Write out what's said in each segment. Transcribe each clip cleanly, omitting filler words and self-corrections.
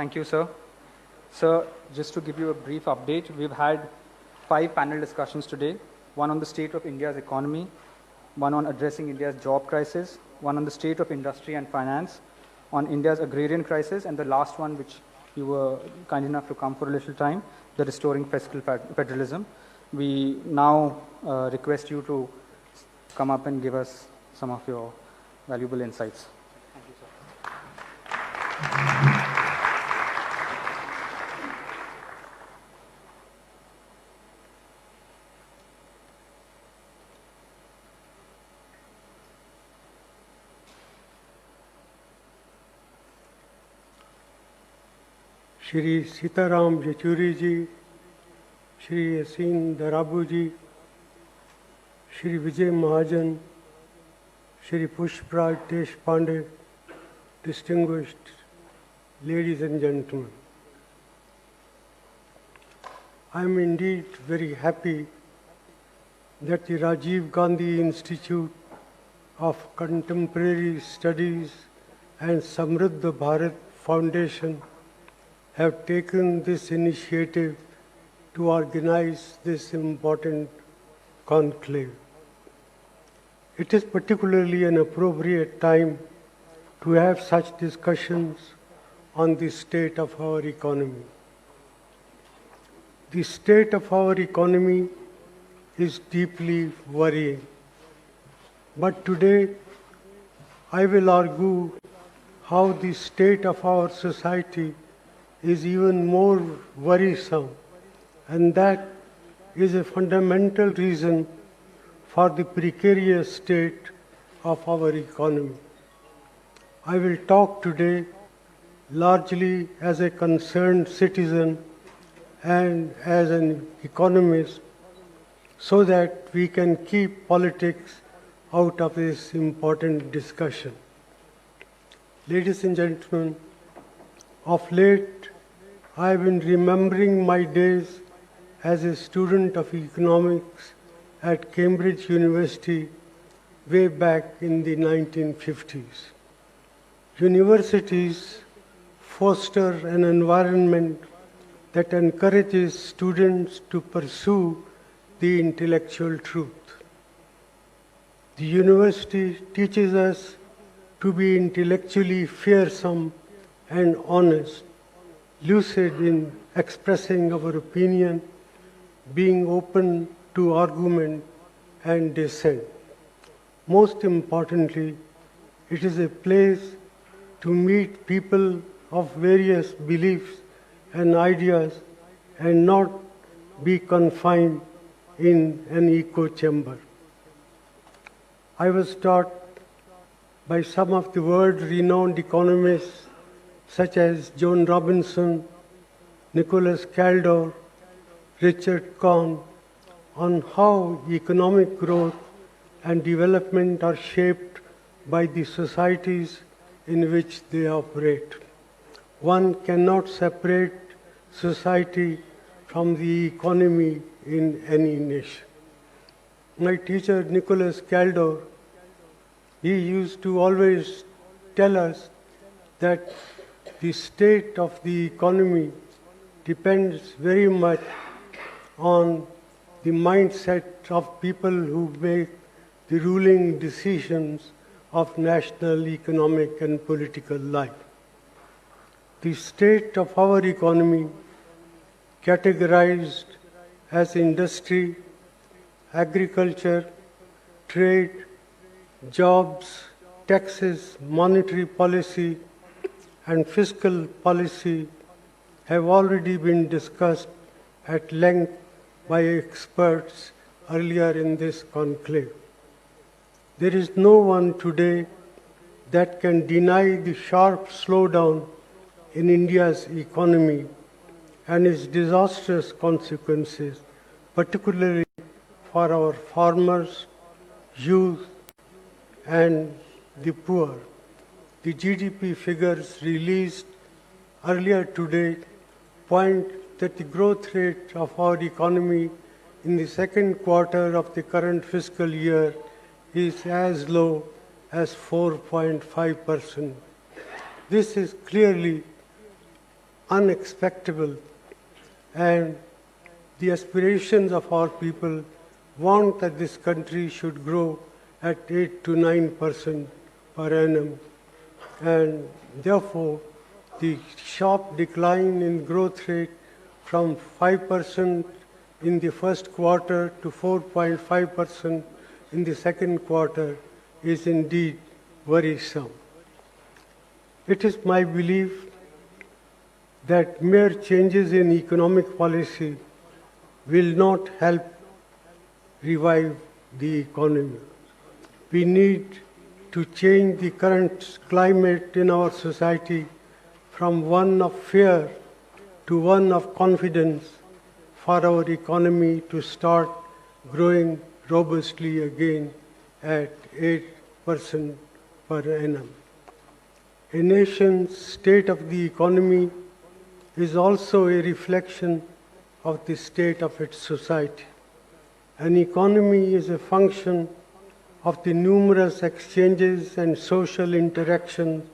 Thank you, sir. Sir, just to give you a brief update, we've had 5 panel discussions today, one on the state of India's economy, one on addressing India's job crisis, one on the state of industry and finance, on India's agrarian crisis, and the last one, which you were kind enough to come for a little time, the restoring fiscal federalism. We now request you to come up and give us some of your valuable insights. Thank you, sir. Shri Sitaram Yechuri ji, Shri Yasin Darabu ji, Shri Vijay Mahajan, Shri Pushpraj Deshpande, distinguished ladies and gentlemen. I am indeed very happy that the Rajiv Gandhi Institute of Contemporary Studies and Samruddha Bharat Foundation have taken this initiative to organize this important conclave. It is particularly an appropriate time to have such discussions on the state of our economy. The state of our economy is deeply worrying. But today, I will argue how the state of our society is even more worrisome, and that is a fundamental reason for the precarious state of our economy. I will talk today largely as a concerned citizen and as an economist, so that we can keep politics out of this important discussion. Ladies and gentlemen, of late, I have been remembering my days as a student of economics at Cambridge University way back in the 1950s. Universities foster an environment that encourages students to pursue the intellectual truth. The university teaches us to be intellectually fearsome and honest, lucid in expressing our opinion, being open to argument and dissent. Most importantly, it is a place to meet people of various beliefs and ideas and not be confined in an echo chamber. I was taught by some of the world-renowned economists such as John Robinson, Nicholas Caldor, Richard Kahn, on how economic growth and development are shaped by the societies in which they operate. One cannot separate society from the economy in any nation. My teacher, Nicholas Caldor, he used to always tell us that the state of the economy depends very much on the mindset of people who make the ruling decisions of national economic and political life. The state of our economy, categorized as industry, agriculture, trade, jobs, taxes, monetary policy, and fiscal policy, have already been discussed at length by experts earlier in this conclave. There is no one today that can deny the sharp slowdown in India's economy and its disastrous consequences, particularly for our farmers, youth, and the poor. The GDP figures released earlier today point that the growth rate of our economy in the second quarter of the current fiscal year is as low as 4.5%. This is clearly unexpected, and the aspirations of our people want that this country should grow at 8 to 9% per annum, and therefore the sharp decline in growth rate from 5% in the first quarter to 4.5% in the second quarter is indeed worrisome. It is my belief that mere changes in economic policy will not help revive the economy. We need to change the current climate in our society from one of fear to one of confidence for our economy to start growing robustly again at 8% per annum. A nation's state of the economy is also a reflection of the state of its society. An economy is a function of the numerous exchanges and social interactions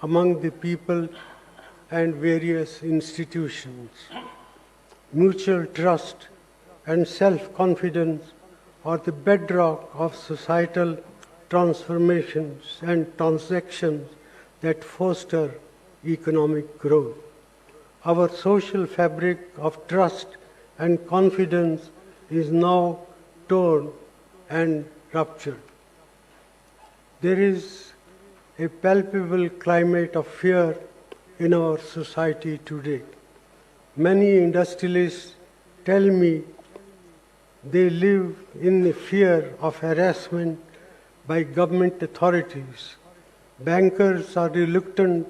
among the people and various institutions. Mutual trust and self-confidence are the bedrock of societal transformations and transactions that foster economic growth. Our social fabric of trust and confidence is now torn and ruptured. There is a palpable climate of fear in our society today. Many industrialists tell me they live in the fear of harassment by government authorities. Bankers are reluctant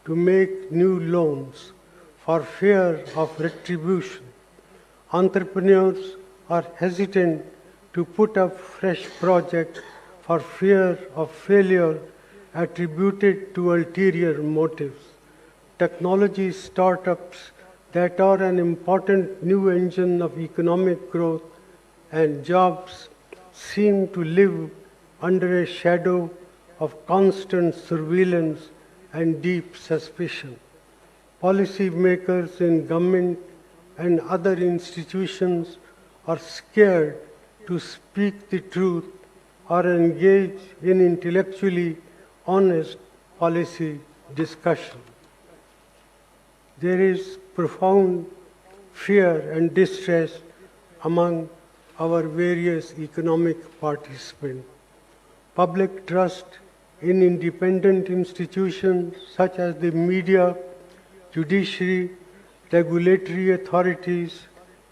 to make new loans for fear of retribution. Entrepreneurs are hesitant to put up fresh projects for fear of failure attributed to ulterior motives. Technology startups that are an important new engine of economic growth and jobs seem to live under a shadow of constant surveillance and deep suspicion. Policymakers in government and other institutions are scared to speak the truth or engage in intellectually honest policy discussion. There is profound fear and distress among our various economic participants. Public trust in independent institutions such as the media, judiciary, regulatory authorities,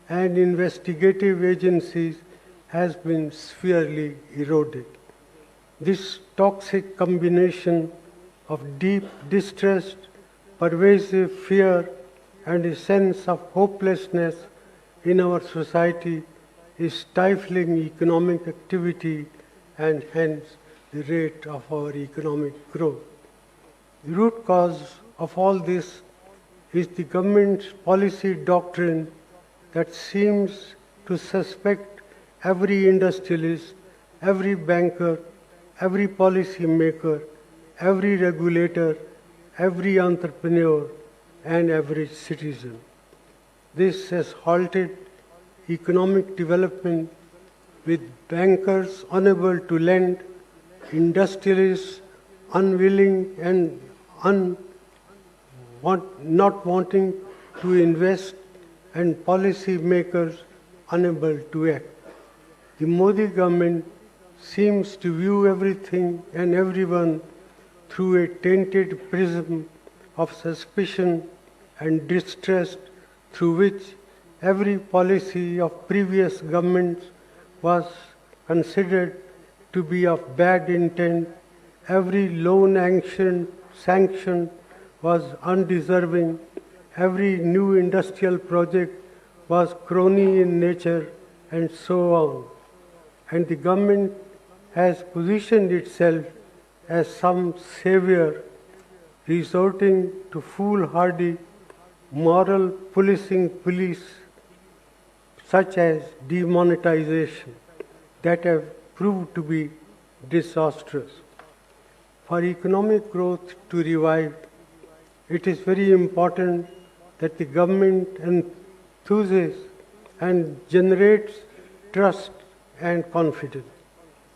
and investigative agencies has been severely eroded. This toxic combination of deep distrust, pervasive fear, and a sense of hopelessness in our society is stifling economic activity and hence the rate of our economic growth. The root cause of all this is the government's policy doctrine that seems to suspect every industrialist, every banker, every policy maker, every regulator, every entrepreneur, and every citizen. This has halted economic development, with bankers unable to lend, industrialists unwilling and not wanting to invest, and policy makers unable to act. The Modi government seems to view everything and everyone through a tainted prism of suspicion and distrust, through which every policy of previous governments was considered to be of bad intent, every loan sanction was undeserving, every new industrial project was crony in nature, and so on. And the government has positioned itself as some savior, resorting to foolhardy moral policing such as demonetization, that have proved to be disastrous. For economic growth to revive, it is very important that the government enthuses and generates trust and confidence.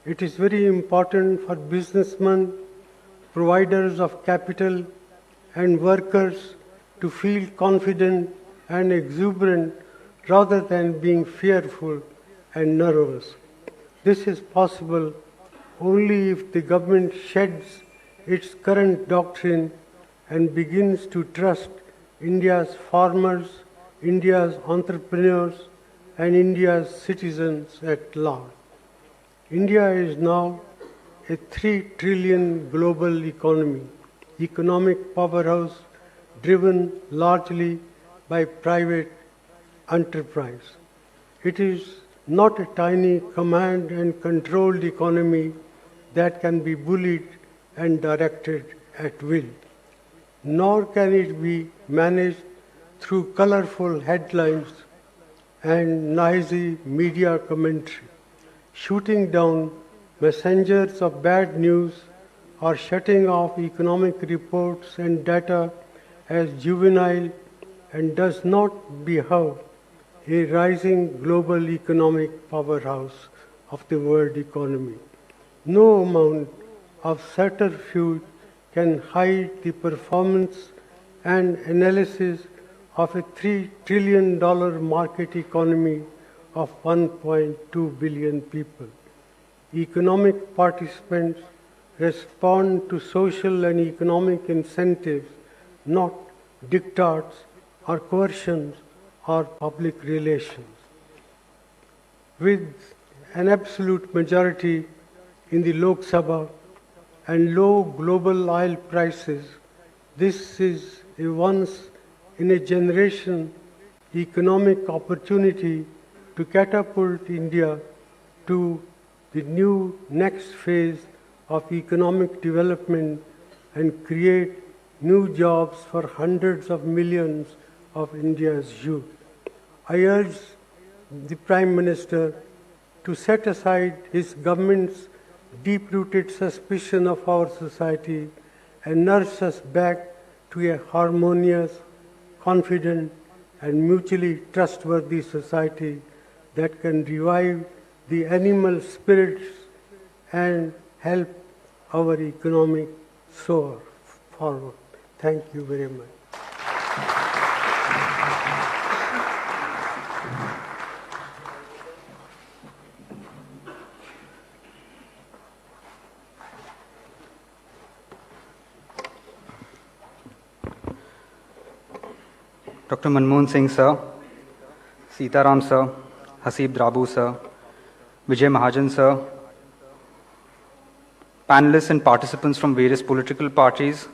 It is very important for businessmen, providers of capital, and workers to feel confident and exuberant rather than being fearful and nervous. This is possible only if the government sheds its current doctrine and begins to trust India's farmers, India's entrepreneurs, and India's citizens at large. India is now a 3 trillion global economy, economic powerhouse driven largely by private enterprise. It is not a tiny command and controlled economy that can be bullied and directed at will, nor can it be managed through colorful headlines and noisy media commentary, shooting down messengers of bad news or shutting off economic reports and data as juvenile and does not behave a rising global economic powerhouse of the world economy. No amount of subterfuge can hide the performance and analysis of a $3 trillion market economy of 1.2 billion people. Economic participants respond to social and economic incentives, not diktats or coercions or public relations. With an absolute majority in the Lok Sabha and low global oil prices, this is a once-in-a-generation economic opportunity to catapult India to the new next phase of economic development and create new jobs for hundreds of millions of India's youth. I urge the Prime Minister to set aside his government's deep-rooted suspicion of our society and nurse us back to a harmonious, confident, and mutually trustworthy society that can revive the animal spirits and help our economic soar forward. Thank you very much. Dr. Manmohan Singh, sir, Sitaram, sir, Hasib Drabu, sir, Vijay Mahajan, sir, panelists and participants from various political parties,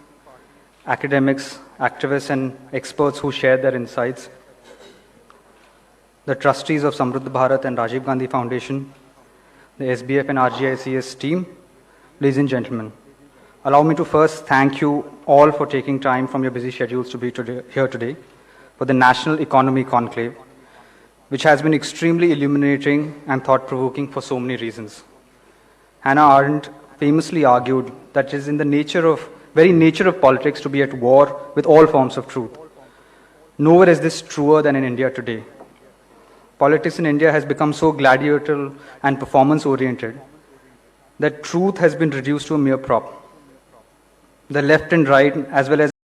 academics, activists, and experts who shared their insights, the trustees of Samruddha Bharat and Rajiv Gandhi Foundation, the SBF and RGICS team, ladies and gentlemen. Allow me to first thank you all for taking time from your busy schedules to be here today for the National Economy Conclave, which has been extremely illuminating and thought-provoking for so many reasons. Hannah Arendt famously argued that it is in the very nature of politics to be at war with all forms of truth. Nowhere is this truer than in India today. Politics in India has become so gladiatorial and performance-oriented that truth has been reduced to a mere prop. The left and right, as well as